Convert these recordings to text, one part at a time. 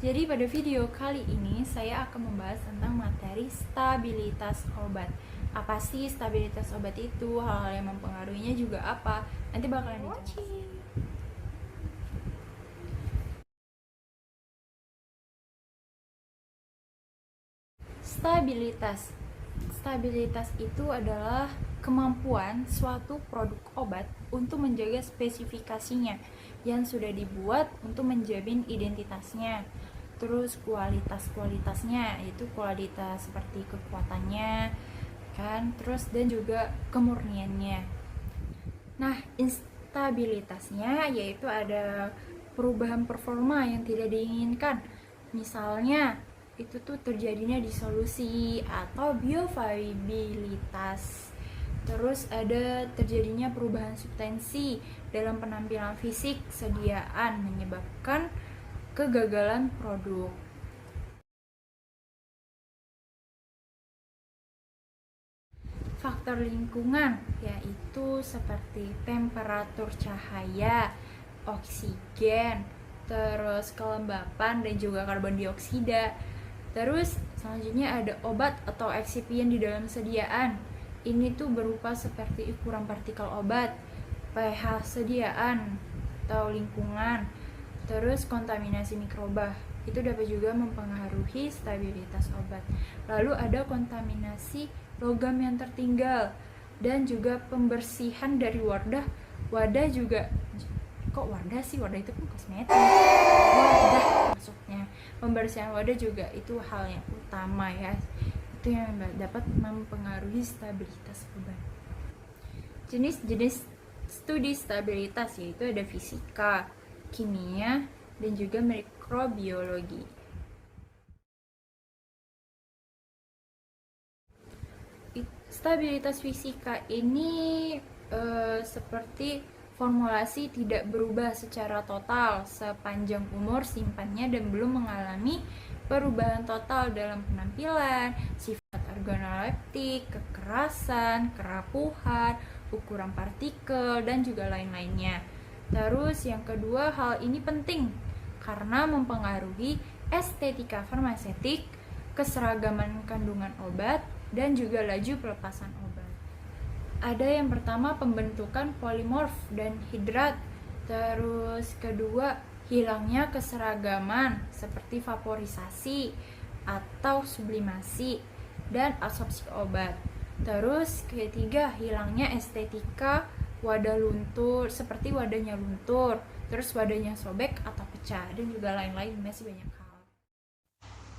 Jadi pada video kali ini saya akan membahas tentang materi stabilitas obat. Apa sih stabilitas obat itu? Hal-hal yang mempengaruhinya juga apa? Nanti bakalan dijelasin. Stabilitas. Stabilitas itu adalah kemampuan suatu produk obat untuk menjaga spesifikasinya yang sudah dibuat untuk menjamin identitasnya. Terus kualitasnya, yaitu kualitas seperti kekuatannya, kan? Terus dan juga kemurniannya. Nah, instabilitasnya yaitu ada perubahan performa yang tidak diinginkan. Misalnya, itu tuh terjadinya disolusi atau biovariabilitas. Terus ada terjadinya perubahan substansi dalam penampilan fisik sediaan menyebabkan kegagalan produk. Faktor lingkungan yaitu seperti temperatur cahaya, oksigen, terus kelembapan dan juga karbon dioksida. Terus selanjutnya ada obat atau eksipien di dalam sediaan. Ini tuh berupa seperti ukuran partikel obat, pH sediaan atau lingkungan, terus kontaminasi mikroba. Itu dapat juga mempengaruhi stabilitas obat. Lalu ada kontaminasi logam yang tertinggal dan juga pembersihan dari wadah. Wadah juga, kok wadah sih, wadah itu kan kosmetik, wadah maksudnya. Pembersihan wadah juga itu hal yang utama ya, itu yang dapat mempengaruhi stabilitas obat. Jenis-jenis studi stabilitas yaitu ada fisika, kimia, dan juga mikrobiologi. Stabilitas fisika ini seperti formulasi tidak berubah secara total sepanjang umur simpannya dan belum mengalami perubahan total dalam penampilan, sifat organoleptik, kekerasan, kerapuhan, ukuran partikel, dan juga lain-lainnya. Terus yang kedua, hal ini penting karena mempengaruhi estetika farmaseutik, keseragaman kandungan obat, dan juga laju pelepasan obat. Ada yang pertama pembentukan polimorf dan hidrat. Terus kedua, hilangnya keseragaman seperti vaporisasi atau sublimasi dan absorpsi obat. Terus ketiga, hilangnya estetika wadah luntur seperti wadahnya luntur, terus wadahnya sobek atau pecah, dan juga lain-lain, masih banyak hal.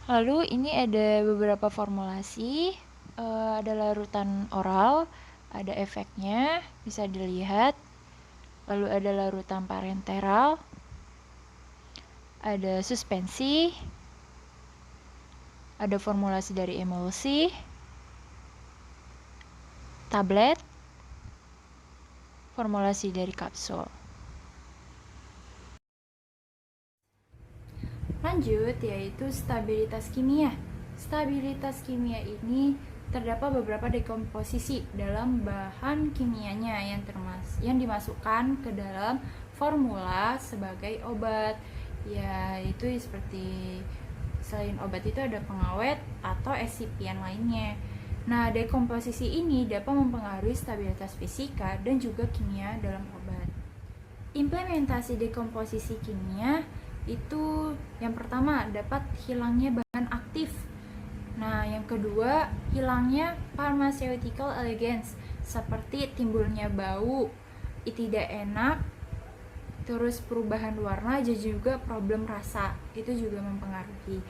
Lalu ini ada beberapa formulasi, ada larutan oral, ada efeknya, bisa dilihat. Lalu ada larutan parenteral, ada suspensi, ada formulasi dari emulsi, tablet, formulasi dari kapsul. Lanjut, yaitu stabilitas kimia. Stabilitas kimia ini terdapat beberapa dekomposisi dalam bahan kimianya yang dimasukkan ke dalam formula sebagai obat. Ya, itu seperti selain obat itu ada pengawet atau eksipien lainnya. Nah, dekomposisi ini dapat mempengaruhi stabilitas fisika dan juga kimia dalam obat. Implementasi dekomposisi kimia itu yang pertama dapat hilangnya bahan aktif. Nah, yang kedua hilangnya pharmaceutical elegance seperti timbulnya bau, tidak enak, terus perubahan warna dan juga problem rasa, itu juga mempengaruhi.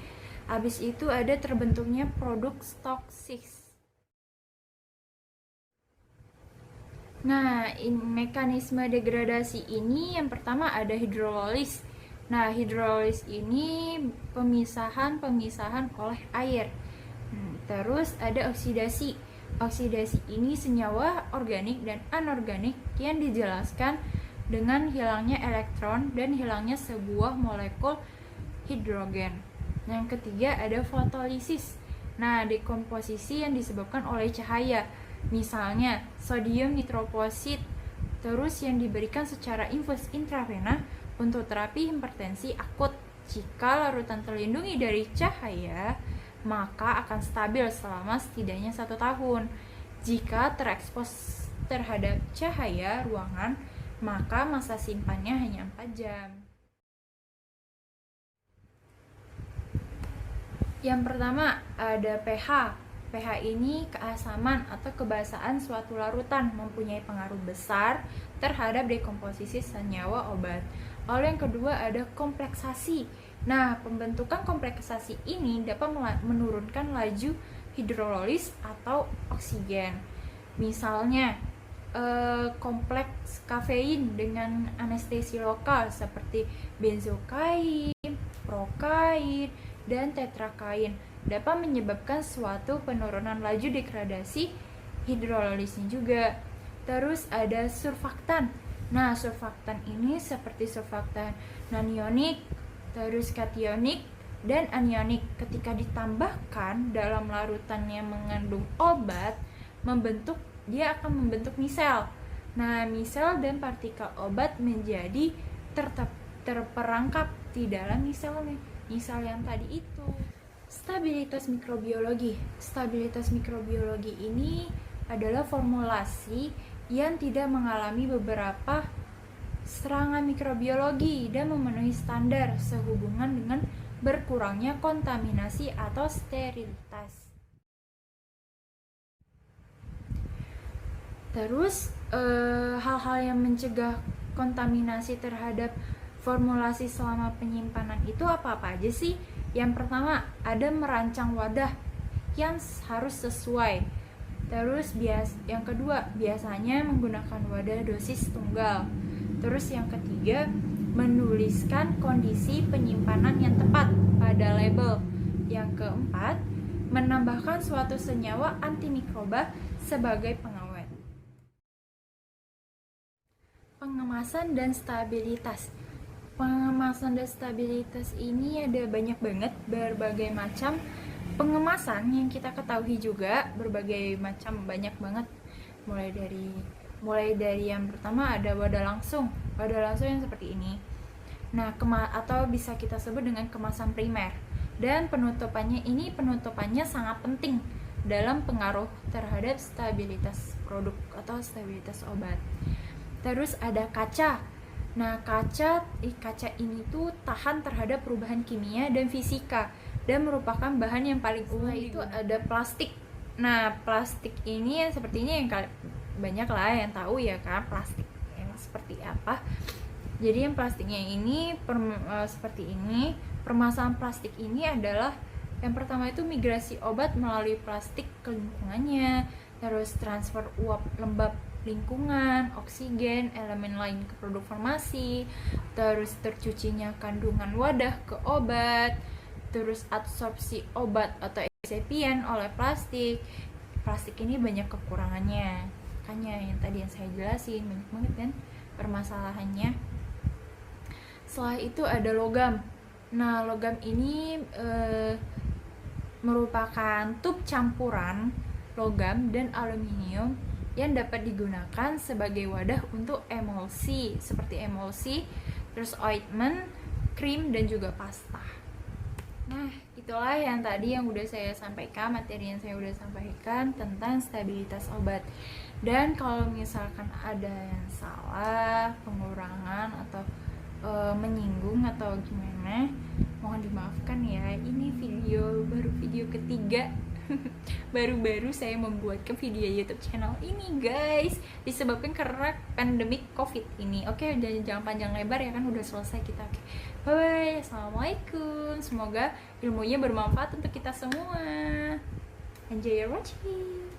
Habis itu ada terbentuknya produk toksik. Nah, mekanisme degradasi ini yang pertama ada hidrolisis. Nah, hidrolisis ini pemisahan oleh air. Terus ada oksidasi. Oksidasi ini senyawa organik dan anorganik yang dijelaskan dengan hilangnya elektron dan hilangnya sebuah molekul hidrogen. Yang ketiga ada fotolisis. Nah, dekomposisi yang disebabkan oleh cahaya. Misalnya sodium nitroposit, terus yang diberikan secara infus intravena untuk terapi hipertensi akut. Jika larutan terlindungi dari cahaya, maka akan stabil selama setidaknya 1 tahun. Jika terekspos terhadap cahaya ruangan, maka masa simpannya hanya 4 jam. Yang pertama ada pH. pH ini keasaman atau kebasaan suatu larutan, mempunyai pengaruh besar terhadap dekomposisi senyawa obat. Lalu yang kedua ada kompleksasi. Nah, pembentukan kompleksasi ini dapat menurunkan laju hidrolisis atau oksigen. Misalnya, kompleks kafein dengan anestesi lokal seperti benzokain, prokain, dan tetrakain dapat menyebabkan suatu penurunan laju degradasi hidrolisnya juga. Terus ada surfaktan. Nah, surfaktan ini seperti surfaktan nanionik, terus kationik, dan anionik. Ketika ditambahkan dalam larutan yang mengandung obat, dia akan membentuk misel. Nah, misel dan partikel obat menjadi terperangkap di dalam misel yang tadi itu. Stabilitas mikrobiologi. Stabilitas mikrobiologi ini adalah formulasi yang tidak mengalami beberapa serangan mikrobiologi dan memenuhi standar sehubungan dengan berkurangnya kontaminasi atau sterilitas. Terus hal-hal yang mencegah kontaminasi terhadap formulasi selama penyimpanan itu apa-apa aja sih? Yang pertama ada merancang wadah yang harus sesuai. Terus yang kedua biasanya menggunakan wadah dosis tunggal. Terus yang ketiga menuliskan kondisi penyimpanan yang tepat pada label. Yang keempat menambahkan suatu senyawa antimikroba sebagai pengawet. Pengemasan dan stabilitas. Pengemasan dan stabilitas ini ada banyak banget, berbagai macam pengemasan yang kita ketahui juga, berbagai macam, banyak banget. Mulai dari yang pertama ada wadah langsung yang seperti ini. Nah, atau bisa kita sebut dengan kemasan primer. Dan penutupannya sangat penting dalam pengaruh terhadap stabilitas produk atau stabilitas obat. Terus ada kaca. Nah, kaca ini tuh tahan terhadap perubahan kimia dan fisika dan merupakan bahan yang paling umum. Itu ada plastik. Nah, plastik ini seperti ini yang banyak lah yang tahu ya kan, plastik yang seperti apa. Jadi yang plastiknya ini seperti ini. Permasalahan plastik ini adalah yang pertama itu migrasi obat melalui plastik ke lingkungannya, terus transfer uap lembab lingkungan, oksigen, elemen lain ke produk farmasi, terus tercucinya kandungan wadah ke obat, terus absorpsi obat atau eksipien oleh plastik. Plastik ini banyak kekurangannya, makanya yang tadi yang saya jelasin banyak banget kan permasalahannya. Setelah itu ada logam. Nah, logam ini merupakan tub campuran logam dan aluminium yang dapat digunakan sebagai wadah untuk emulsi, seperti emulsi, terus ointment, krim, dan juga pasta. Nah, itulah yang tadi yang udah saya sampaikan, materi yang saya udah sampaikan tentang stabilitas obat. Dan kalau misalkan ada yang salah, pengurangan, atau menyinggung atau gimana, mohon dimaafkan ya. Ini baru video ketiga baru-baru saya membuatkan video YouTube channel ini guys, disebabkan karena pandemik COVID ini. Oke, jangan panjang lebar ya kan, udah selesai kita. Oke, bye bye, assalamualaikum, semoga ilmunya bermanfaat untuk kita semua. Enjoy your watching.